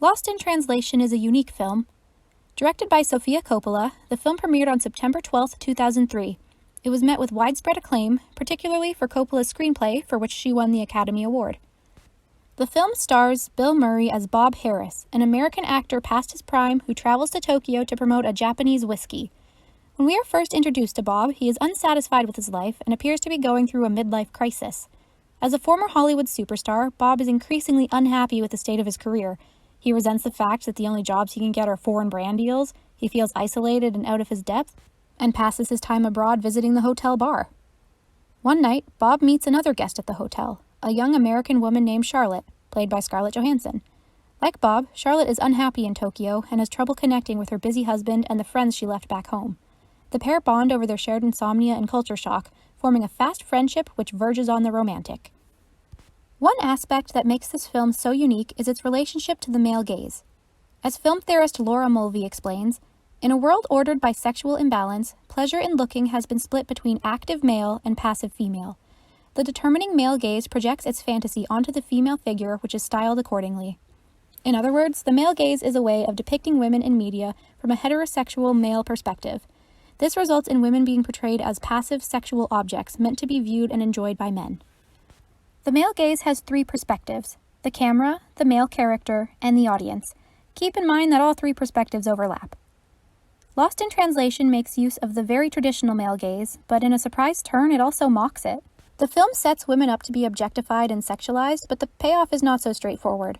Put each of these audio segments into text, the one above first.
Lost in Translation is a unique film. Directed by Sofia Coppola, the film premiered on September 12, 2003. It was met with widespread acclaim, particularly for Coppola's screenplay, for which she won the Academy Award. The film stars Bill Murray as Bob Harris, an American actor past his prime who travels to Tokyo to promote a Japanese whiskey. When we are first introduced to Bob, he is unsatisfied with his life and appears to be going through a midlife crisis. As a former Hollywood superstar, Bob is increasingly unhappy with the state of his career. He resents the fact that the only jobs he can get are foreign brand deals, he feels isolated and out of his depth, and passes his time abroad visiting the hotel bar. One night, Bob meets another guest at the hotel, a young American woman named Charlotte, played by Scarlett Johansson. Like Bob, Charlotte is unhappy in Tokyo and has trouble connecting with her busy husband and the friends she left back home. The pair bond over their shared insomnia and culture shock, forming a fast friendship which verges on the romantic. One aspect that makes this film so unique is its relationship to the male gaze. As film theorist Laura Mulvey explains, in a world ordered by sexual imbalance, pleasure in looking has been split between active male and passive female. The determining male gaze projects its fantasy onto the female figure, which is styled accordingly. In other words, the male gaze is a way of depicting women in media from a heterosexual male perspective. This results in women being portrayed as passive sexual objects meant to be viewed and enjoyed by men. The male gaze has three perspectives: the camera, the male character, and the audience. Keep in mind that all three perspectives overlap. Lost in Translation makes use of the very traditional male gaze, but in a surprise turn, it also mocks it. The film sets women up to be objectified and sexualized, but the payoff is not so straightforward.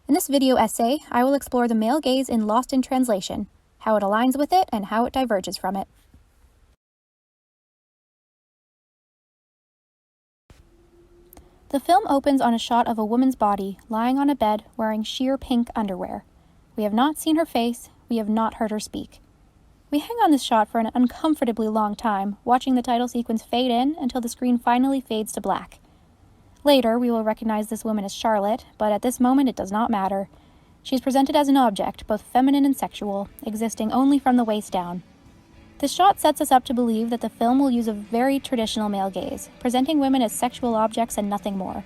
In this video essay, I will explore the male gaze in Lost in Translation, how it aligns with it, and how it diverges from it. The film opens on a shot of a woman's body lying on a bed wearing sheer pink underwear. We have not seen her face, we have not heard her speak. We hang on this shot for an uncomfortably long time, watching the title sequence fade in until the screen finally fades to black. Later, we will recognize this woman as Charlotte, but at this moment it does not matter. She is presented as an object, both feminine and sexual, existing only from the waist down. This shot sets us up to believe that the film will use a very traditional male gaze, presenting women as sexual objects and nothing more.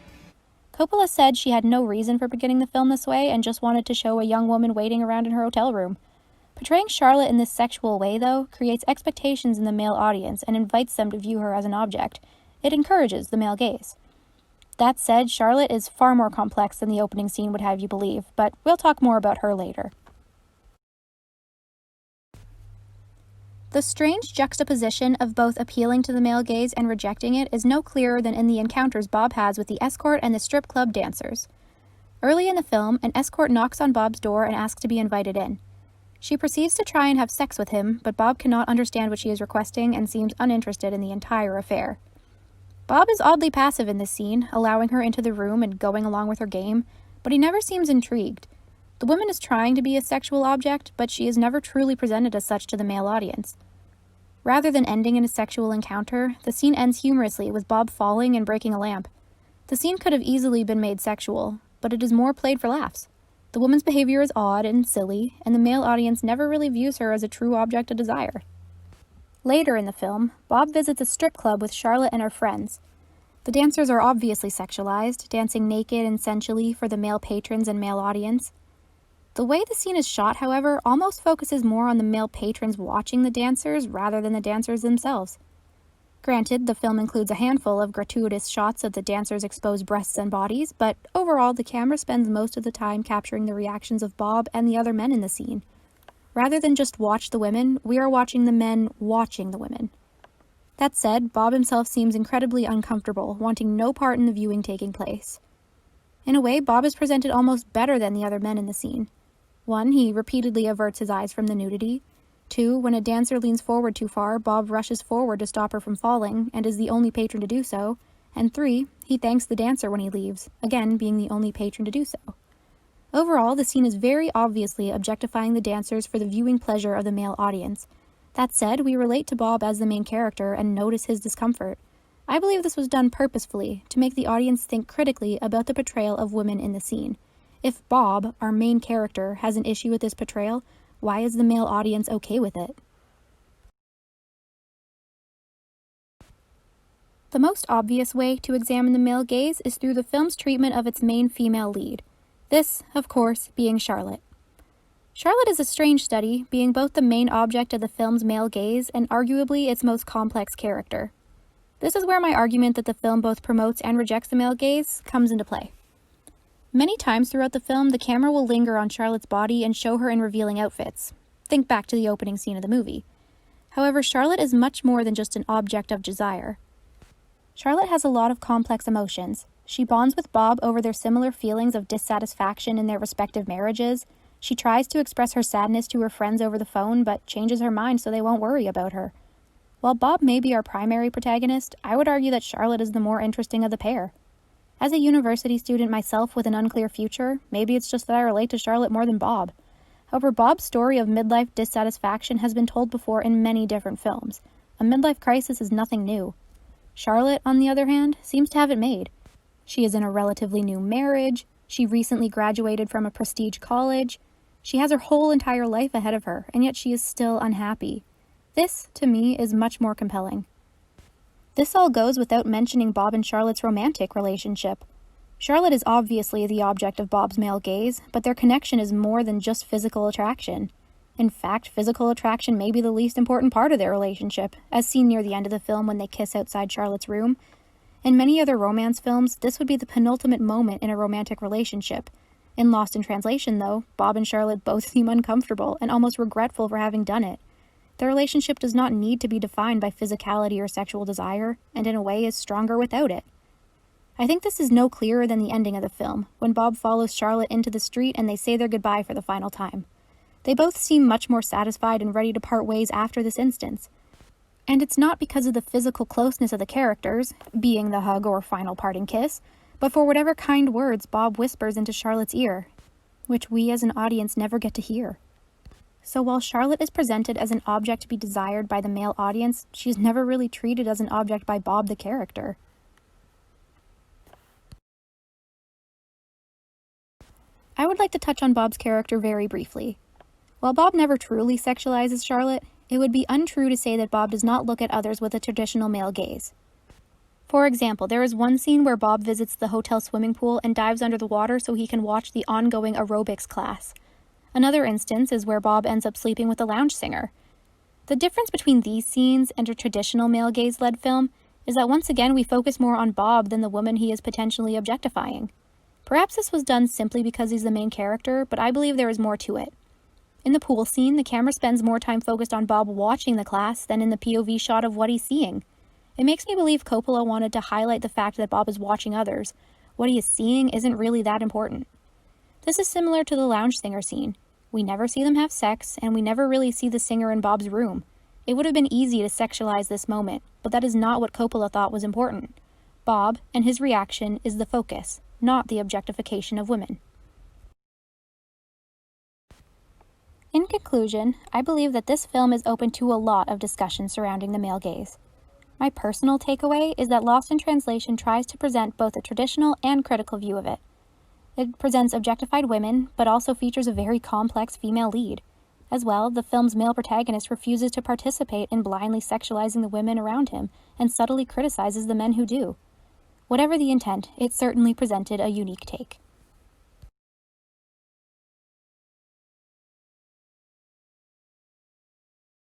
Coppola said she had no reason for beginning the film this way and just wanted to show a young woman waiting around in her hotel room. Portraying Charlotte in this sexual way, though, creates expectations in the male audience and invites them to view her as an object. It encourages the male gaze. That said, Charlotte is far more complex than the opening scene would have you believe, but we'll talk more about her later. The strange juxtaposition of both appealing to the male gaze and rejecting it is no clearer than in the encounters Bob has with the escort and the strip club dancers. Early in the film, an escort knocks on Bob's door and asks to be invited in. She proceeds to try and have sex with him, but Bob cannot understand what she is requesting and seems uninterested in the entire affair. Bob is oddly passive in this scene, allowing her into the room and going along with her game, but he never seems intrigued. The woman is trying to be a sexual object, but she is never truly presented as such to the male audience. Rather than ending in a sexual encounter, the scene ends humorously with Bob falling and breaking a lamp. The scene could have easily been made sexual, but it is more played for laughs. The woman's behavior is odd and silly, and the male audience never really views her as a true object of desire. Later in the film, Bob visits a strip club with Charlotte and her friends. The dancers are obviously sexualized, dancing naked and sensually for the male patrons and male audience. The way the scene is shot, however, almost focuses more on the male patrons watching the dancers rather than the dancers themselves. Granted, the film includes a handful of gratuitous shots of the dancers' exposed breasts and bodies, but overall the camera spends most of the time capturing the reactions of Bob and the other men in the scene. Rather than just watch the women, we are watching the men watching the women. That said, Bob himself seems incredibly uncomfortable, wanting no part in the viewing taking place. In a way, Bob is presented almost better than the other men in the scene. 1, he repeatedly averts his eyes from the nudity. 2, when a dancer leans forward too far, Bob rushes forward to stop her from falling, and is the only patron to do so. And 3, he thanks the dancer when he leaves, again being the only patron to do so. Overall, the scene is very obviously objectifying the dancers for the viewing pleasure of the male audience. That said, we relate to Bob as the main character and notice his discomfort. I believe this was done purposefully, to make the audience think critically about the portrayal of women in the scene. If Bob, our main character, has an issue with this portrayal, why is the male audience okay with it? The most obvious way to examine the male gaze is through the film's treatment of its main female lead. This, of course, being Charlotte. Charlotte is a strange study, being both the main object of the film's male gaze and arguably its most complex character. This is where my argument that the film both promotes and rejects the male gaze comes into play. Many times throughout the film, the camera will linger on Charlotte's body and show her in revealing outfits. Think back to the opening scene of the movie. However, Charlotte is much more than just an object of desire. Charlotte has a lot of complex emotions. She bonds with Bob over their similar feelings of dissatisfaction in their respective marriages. She tries to express her sadness to her friends over the phone, but changes her mind so they won't worry about her. While Bob may be our primary protagonist, I would argue that Charlotte is the more interesting of the pair. As a university student myself with an unclear future, maybe it's just that I relate to Charlotte more than Bob. However, Bob's story of midlife dissatisfaction has been told before in many different films. A midlife crisis is nothing new. Charlotte, on the other hand, seems to have it made. She is in a relatively new marriage. She recently graduated from a prestige college. She has her whole entire life ahead of her, and yet she is still unhappy. This, to me, is much more compelling. This all goes without mentioning Bob and Charlotte's romantic relationship. Charlotte is obviously the object of Bob's male gaze, but their connection is more than just physical attraction. In fact, physical attraction may be the least important part of their relationship, as seen near the end of the film when they kiss outside Charlotte's room. In many other romance films, this would be the penultimate moment in a romantic relationship. In Lost in Translation, though, Bob and Charlotte both seem uncomfortable and almost regretful for having done it. Their relationship does not need to be defined by physicality or sexual desire, and in a way is stronger without it. I think this is no clearer than the ending of the film, when Bob follows Charlotte into the street and they say their goodbye for the final time. They both seem much more satisfied and ready to part ways after this instance. And it's not because of the physical closeness of the characters, being the hug or final parting kiss, but for whatever kind words Bob whispers into Charlotte's ear, which we as an audience never get to hear. So while Charlotte is presented as an object to be desired by the male audience, she's never really treated as an object by Bob the character. I would like to touch on Bob's character very briefly. While Bob never truly sexualizes Charlotte, it would be untrue to say that Bob does not look at others with a traditional male gaze. For example, there is one scene where Bob visits the hotel swimming pool and dives under the water so he can watch the ongoing aerobics class. Another instance is where Bob ends up sleeping with a lounge singer. The difference between these scenes and a traditional male gaze-led film is that once again we focus more on Bob than the woman he is potentially objectifying. Perhaps this was done simply because he's the main character, but I believe there is more to it. In the pool scene, the camera spends more time focused on Bob watching the class than in the POV shot of what he's seeing. It makes me believe Coppola wanted to highlight the fact that Bob is watching others. What he is seeing isn't really that important. This is similar to the lounge singer scene. We never see them have sex, and we never really see the singer in Bob's room. It would have been easy to sexualize this moment, but that is not what Coppola thought was important. Bob, and his reaction, is the focus, not the objectification of women. In conclusion, I believe that this film is open to a lot of discussion surrounding the male gaze. My personal takeaway is that Lost in Translation tries to present both a traditional and critical view of it. It presents objectified women, but also features a very complex female lead. As well, the film's male protagonist refuses to participate in blindly sexualizing the women around him and subtly criticizes the men who do. Whatever the intent, it certainly presented a unique take.